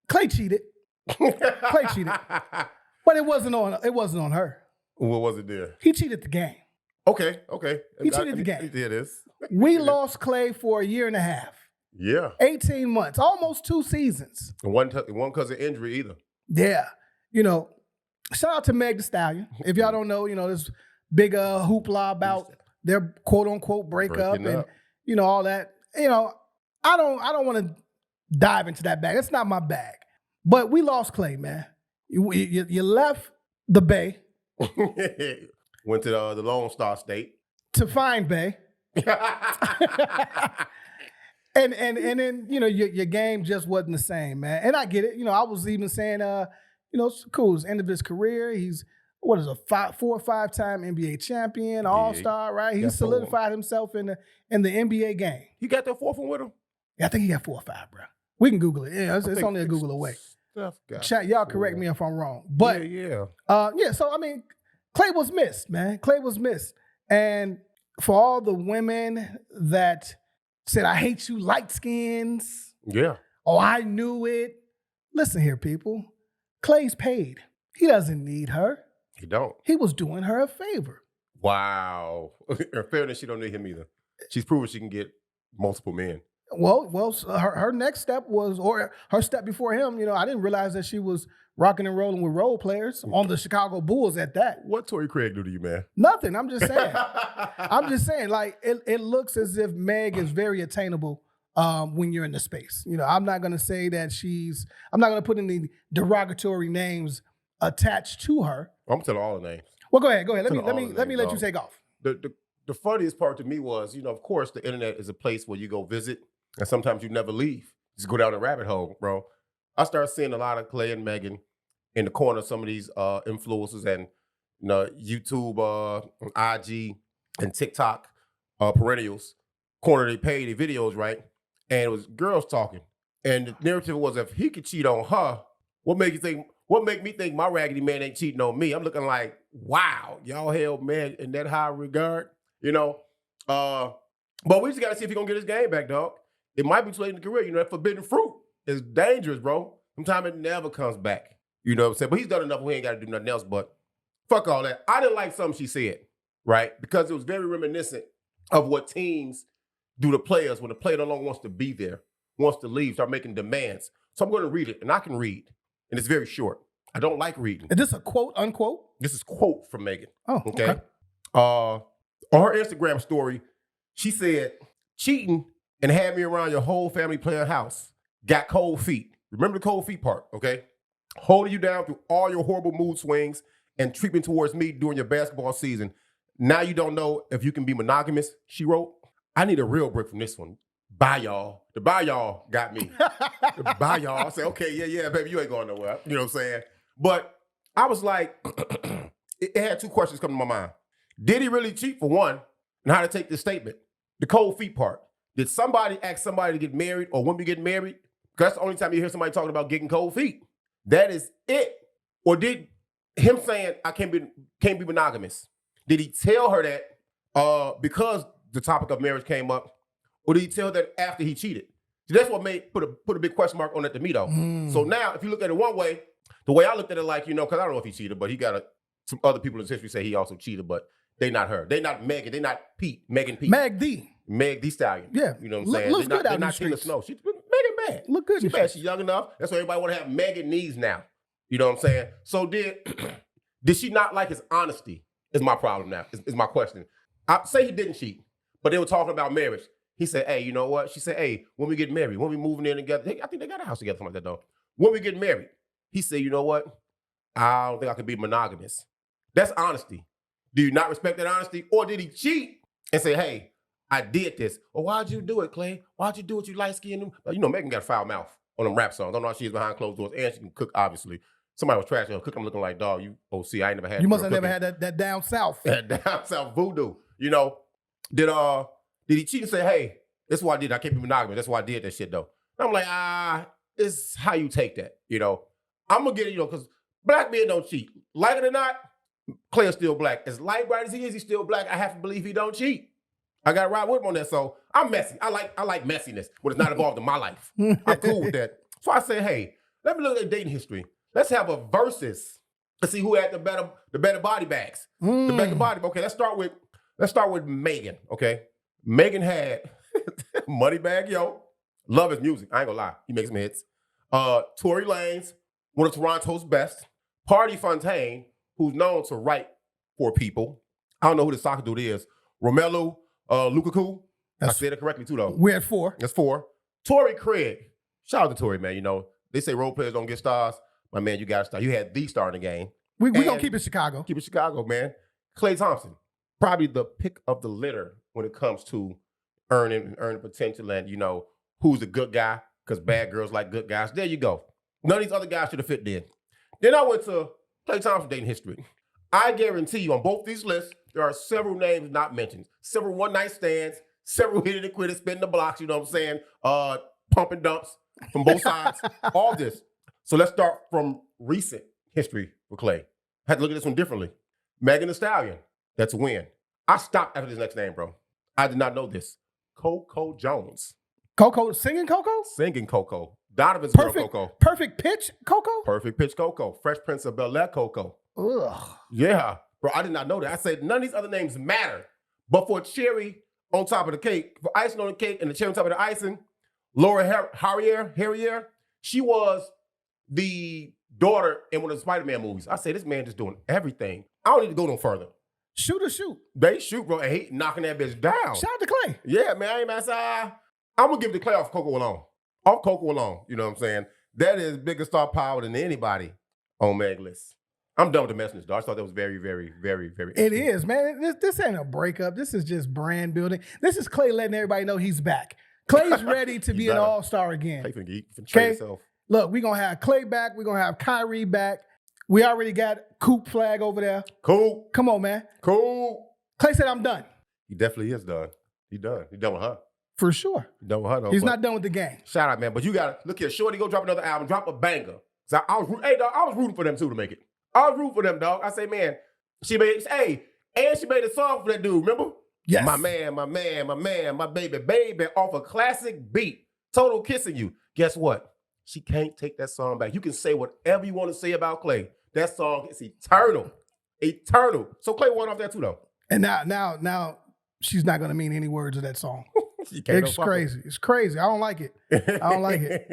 Klay cheated. Klay cheated. But it wasn't on her. What was it there? He cheated the game. Okay. He cheated the game. He did this. We lost Klay for a year and a half. Yeah. 18 months, almost 2 seasons. And one because of injury either. Yeah. Shout out to Meg Thee Stallion. If y'all don't know, this big hoopla about their quote unquote breakup and all that. I don't want to dive into that bag. It's not my bag. But we lost Klay, man. You left the Bay. Went to the Lone Star State to find Bay. and then your game just wasn't the same, man. And I get it. I was even saying it's cool. It's the end of his career. He's 4 or 5 time NBA champion, all-star, right? He solidified himself in the NBA game. You got that 4th one with him? Yeah, I think he got 4 or 5, bro. We can Google it. Yeah, it's only a Google away. Chat, y'all correct me if I'm wrong. But so I mean, Klay was missed, man. Klay was missed. And for all the women that said, I hate you light skins. Yeah. Oh, I knew it. Listen here, people. Klay's paid. He doesn't need her. He don't. He was doing her a favor. Wow. In fairness, she don't need him either. She's proven she can get multiple men. Well, her next step was, or her step before him, I didn't realize that she was rocking and rolling with role players on the Chicago Bulls at that. What Torrey Craig do to you, man? Nothing. I'm just saying. Like, it looks as if Meg is very attainable when you're in the space. I'm not going to say that I'm not going to put any derogatory names attached to her. I'm going to tell all the names. Well, go ahead. Let me let you take off. The funniest part to me was, of course, the internet is a place where you go visit, and sometimes you never leave. Just go down a rabbit hole, bro. I started seeing a lot of Klay and Megan in the corner of some of these influencers and YouTube, IG, and TikTok perennials. Corner they pay their videos, right? And it was girls talking. And the narrative was, if he could cheat on her, what make me think my raggedy man ain't cheating on me? I'm looking like, wow, y'all held man in that high regard, But we just got to see if he going to get his game back, dog. It might be too late in the career. That forbidden fruit is dangerous, bro. Sometimes it never comes back. You know what I'm saying? But he's done enough. We ain't got to do nothing else. But fuck all that. I didn't like something she said, right? Because it was very reminiscent of what teams do to players when the player no longer wants to be there, wants to leave, start making demands. So I'm going to read it, and I can read. And it's very short. I don't like reading. Is this a quote, unquote? This is quote from Megan. Oh, okay. On her Instagram story, she said, cheating and had me around your whole family playing house. Got cold feet. Remember the cold feet part, okay? Holding you down through all your horrible mood swings and treatment towards me during your basketball season. Now you don't know if you can be monogamous, she wrote. I need a real break from this one. Bye, y'all. The bye, y'all got me. The bye, y'all. I said, okay, yeah, baby, you ain't going nowhere. You know what I'm saying? But I was like, it had 2 questions come to my mind. Did he really cheat, for one? And how to take this statement. The cold feet part. Did somebody ask somebody to get married or when we get married? Because that's the only time you hear somebody talking about getting cold feet. That is it. Or did him saying, I can't be monogamous, did he tell her that because the topic of marriage came up? Or did he tell her that after he cheated? See, that's what put a big question mark on it to me, though. So now, if you look at it one way, the way I looked at it, like, because I don't know if he cheated, but he got some other people in his history say he also cheated, but they not her. They not Megan. They not Pete. Megan Pete. Meg Thee Stallion. Yeah. You know what I'm saying? Looks good out in the not Tina streets. Snow. She's Megan bad. Look good. She's bad. She's young enough. That's why everybody want to have Megan knees now. You know what I'm saying? So did she not like his honesty? Is my problem now. Is my question. I say he didn't cheat, but they were talking about marriage. He said, hey, you know what? She said, hey, when we get married, when we moving in together, I think they got a house together, something like that, though. When we get married, he said, you know what? I don't think I can be monogamous. That's honesty. Do you not respect that honesty? Or did he cheat and say, hey, I did this? Or why'd you do it, Klay? Why'd you do it? You light-skinned? Megan got a foul mouth on them rap songs. I don't know how she is behind closed doors. And she can cook, obviously. Somebody was trashing her cooking. I'm looking like, dog, you OC. I ain't never had. You must have never had that down south. That down south voodoo. Did he cheat and say, hey, that's what I did. I can't be monogamous. That's why I did that shit, though. And I'm like, it's how you take that, I'm going to get it, because black men don't cheat. Like it or not, Klay is still black. As light bright as he is, he's still black. I have to believe he don't cheat. I got to ride with him on that. So I'm messy. I like messiness when it's not involved in my life. I'm cool with that. So I said, hey, let me look at dating history. Let's have a versus. Let's see who had the better body bags. The better body. Okay, let's start with Megan. Okay, Megan had Money Bag Yo. Love his music. I ain't gonna lie, he makes some hits. Tory Lanez, one of Toronto's best. Party Fontaine, who's known to write for people. I don't know who the soccer dude is. Romelu Lukaku. I said it correctly too, though. We're at 4. That's 4. Torrey Craig. Shout out to Torrey, man. You know, they say role players don't get stars. My man, you got a star. You had the star in the game. We gonna keep it Chicago. Keep it Chicago, man. Klay Thompson. Probably the pick of the litter when it comes to earning potential and, you know, who's a good guy, because bad girls like good guys. There you go. None of these other guys should have fit there. Then I went to Klay Thompson dating history. I guarantee you on both these lists, there are several names not mentioned. Several one-night stands, several hit it and quit it, spin the blocks, you know what I'm saying? Pump and dumps from both sides, all this. So let's start from recent history with Klay. Had to look at this one differently. Megan Thee Stallion, that's a win. I stopped after this next name, bro. I did not know this. Coco Jones. Coco, singing Coco? Singing Coco. Donovan's perfect, girl Coco. Perfect pitch Coco? Perfect pitch Coco. Fresh Prince of Bel-Air Coco. Ugh. Yeah, bro, I did not know that. I said none of these other names matter. But for cherry on top of the cake, for icing on the cake and the cherry on top of the icing, Laura Harrier, she was the daughter in one of the Spider-Man movies. I say this man just doing everything. I don't need to go no further. Shoot or shoot. They shoot, bro, and he knocking that bitch down. Shout out to Klay. Yeah, man, I ain't mad. I'm going to give the Klay off Coco alone. Off Coco alone, you know what I'm saying? That is bigger star power than anybody on Meg list. I'm done with the message, dog. I thought that was very, very, very, very It is, man. This ain't a breakup. This is just brand building. This is Klay letting everybody know he's back. Clay's ready to be an all-star again. Klay finna trade himself. Look, we're going to have Klay back. We're going to have Kyrie back. We already got Coop flag over there. Cool. Come on, man. Cool. Klay said, I'm done. He definitely is done. He done. He done with her. For sure. He done with her, though. He's not done with the game. Shout out, man. But you got to, look here, Shorty, go drop another album. Drop a banger. So I was rooting for them, too, to make it. I was rooting for them, dog. I say, man, she made a song for that dude, remember? Yes. My man, my baby, off a classic beat. Total Kissing You. Guess what? She can't take that song back. You can say whatever you want to say about Klay. That song is eternal. Eternal. So Klay won off that too, though. And now she's not going to mean any words of that song. It's crazy. It's crazy. I don't like it. I don't like it.